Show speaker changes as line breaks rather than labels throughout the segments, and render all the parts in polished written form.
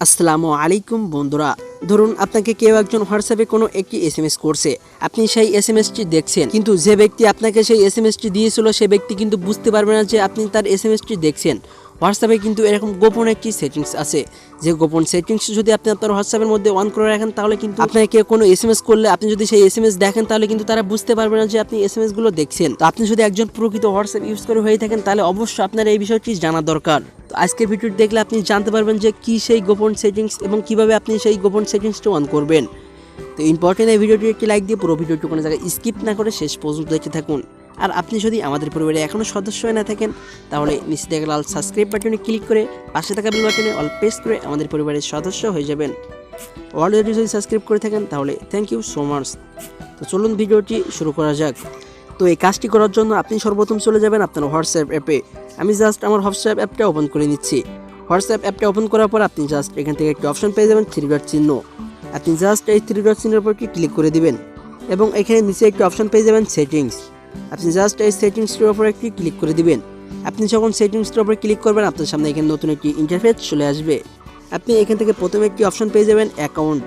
আসসালামু আলাইকুম বন্ধুরা, ধরুন আপনাকে কেউ একজন হোয়াটসঅ্যাপে কোনো একটি এসএমএস করছে, আপনি সেই এসএমএসটি দেখছেন, কিন্তু যে ব্যক্তি আপনাকে সেই এসএমএসটি দিয়েছিল সে ব্যক্তি কিন্তু বুঝতে পারবে না যে আপনি তার এসএমএসটি দেখছেন। হোয়াটসঅ্যাপে কিন্তু এরকম গোপন একটি সেটিংস আছে, যে গোপন সেটিংস যদি আপনি আপনার হোয়াটসঅ্যাপের মধ্যে অন করে রাখেন তাহলে কিন্তু আপনাকে কোনো এসএমএস করলে আপনি যদি সেই এসএমএস দেখেন তাহলে কিন্তু তারা বুঝতে পারবে না যে আপনি এসএমএসগুলো দেখছেন। তো আপনি যদি একজন প্রকৃত হোয়াটসঅ্যাপ ইউজ করে হয়ে থাকেন তাহলে অবশ্যই আপনার এই বিষয়টি জানা দরকার। তো আজকের ভিডিওটি দেখলে আপনি জানতে পারবেন যে কী সেই গোপন সেটিংস এবং কিভাবে আপনি সেই গোপন সেটিংসটি অন করবেন। তো ইম্পর্টেন্ট এই ভিডিওটি একটি লাইক দিয়ে পুরো ভিডিওটি কোনো জায়গায় স্কিপ না করে শেষ পর্যন্ত দেখতে থাকুন। আর আপনি যদি আমাদের পরিবারে এখনও সদস্য হয়ে না থাকেন তাহলে নিচে দেখা লাল সাবস্ক্রাইব বাটনে ক্লিক করে পাশে থাকা বেল বাটনে অল প্রেস করে আমাদের পরিবারের সদস্য হয়ে যাবেন। অলরেডি যদি সাবস্ক্রাইব করে থাকেন তাহলে থ্যাংক ইউ সো মাচ। তো চলুন ভিডিওটি শুরু করা যাক। তো এই কাজটি করার জন্য আপনি সর্বপ্রথম চলে যাবেন আপনার হোয়াটসঅ্যাপ অ্যাপে। আমি জাস্ট আমার হোয়াটসঅ্যাপ অ্যাপটা ওপেন করে নিচ্ছি। হোয়াটসঅ্যাপ অ্যাপটা ওপেন করার পর আপনি জাস্ট এখান থেকে একটি অপশন পেয়ে যাবেন, 3 ডট চিহ্ন। আপনি জাস্ট এই 3 ডট চিহ্নের উপর ক্লিক করে দিবেন এবং এখানে নিচে একটি অপশন পেয়ে যাবেন সেটিংস। আপনি জাস্ট এই সেটিংসটির উপর একটি ক্লিক করে দিবেন। আপনি যখন সেটিংসটির উপর ক্লিক করবেন আপনার সামনে এখানে নতুন একটি ইন্টারফেস চলে আসবে। আপনি এখান থেকে প্রথমে একটি অপশন পেয়ে যাবেন অ্যাকাউন্ট।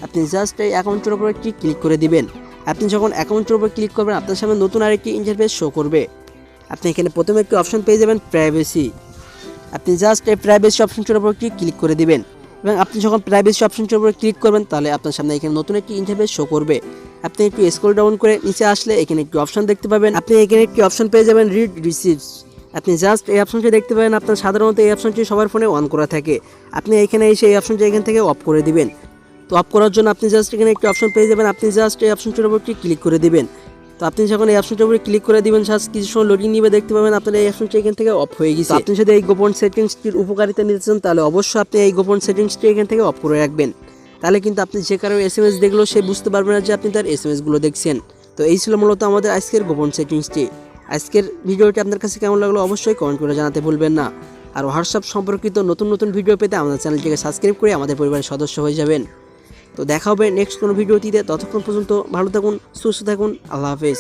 আপনি জাস্ট এই অ্যাকাউন্টের উপর একটি ক্লিক করে দিবেন। আপনি যখন অ্যাকাউন্টের উপর ক্লিক করবেন আপনার সামনে নতুন আরেকটি ইন্টারফেস শো করবে। আপনি এখানে প্রথমে একটি অপশন পেয়ে যাবেন প্রাইভেসি। আপনি জাস্ট এই প্রাইভেসি অপশনটির উপর ক্লিক করে দিবেন এবং আপনি যখন প্রাইভেসি অপশনটির উপর ক্লিক করবেন তাহলে আপনার সামনে এখানে নতুন একটি ইন্টারফেস শো করবে। আপনি একটু স্ক্রল ডাউন করে নিচে আসলে এখানে একটি অপশন দেখতে পাবেন। আপনি এখানে একটি অপশন পেয়ে যাবেন রিড রিসিভস। আপনি জাস্ট এই অপশনটি দেখতে পাবেন। আপনার সাধারণত এই অপশনটি সবার ফোনে অন করা থাকে। আপনি এখানে এসে এই অপশনটি এখান থেকে অফ করে দিবেন। তো অফ করার জন্য আপনি জাস্ট এখানে একটি অপশন পেয়ে যাবেন। আপনি জাস্ট এই অপশনটির উপর ক্লিক করে দিবেন। তো আপনি যখন এই অপশনটির উপরে ক্লিক করে দিবেন জাস্ট কিছু সময় লোডিং নিবে, দেখতে পাবেন আপনার এই অপশনটি এখান থেকে অফ হয়ে গেছে। আপনি যদি এই গোপন সেটিংসটির উপকারিতা নিতে চান তাহলে অবশ্যই আপনি এই গোপন সেটিংসটি এখান থেকে অফ করে রাখবেন। তাহলে কিন্তু আপনি যে কারো এসএমএস দেখলো সে বুঝতে পারবে না যে আপনি তার এসএমএসগুলো দেখছেন। তো এই ছিল মূলত আমাদের আজকের গোপন সেটিংসটি। আজকের ভিডিওটি আপনার কাছে কেমন লাগলো অবশ্যই কমেন্ট করে জানাতে ভুলবেন না। আর হোয়াটসঅ্যাপ সম্পর্কিত নতুন নতুন ভিডিও পেতে আমাদের চ্যানেলটিকে সাবস্ক্রাইব করে আমাদের পরিবারের সদস্য হয়ে যাবেন। তো দেখা হবে নেক্সট কোনো ভিডিওটিতে। ততক্ষণ পর্যন্ত ভালো থাকুন, সুস্থ থাকুন, আল্লাহ হাফেজ।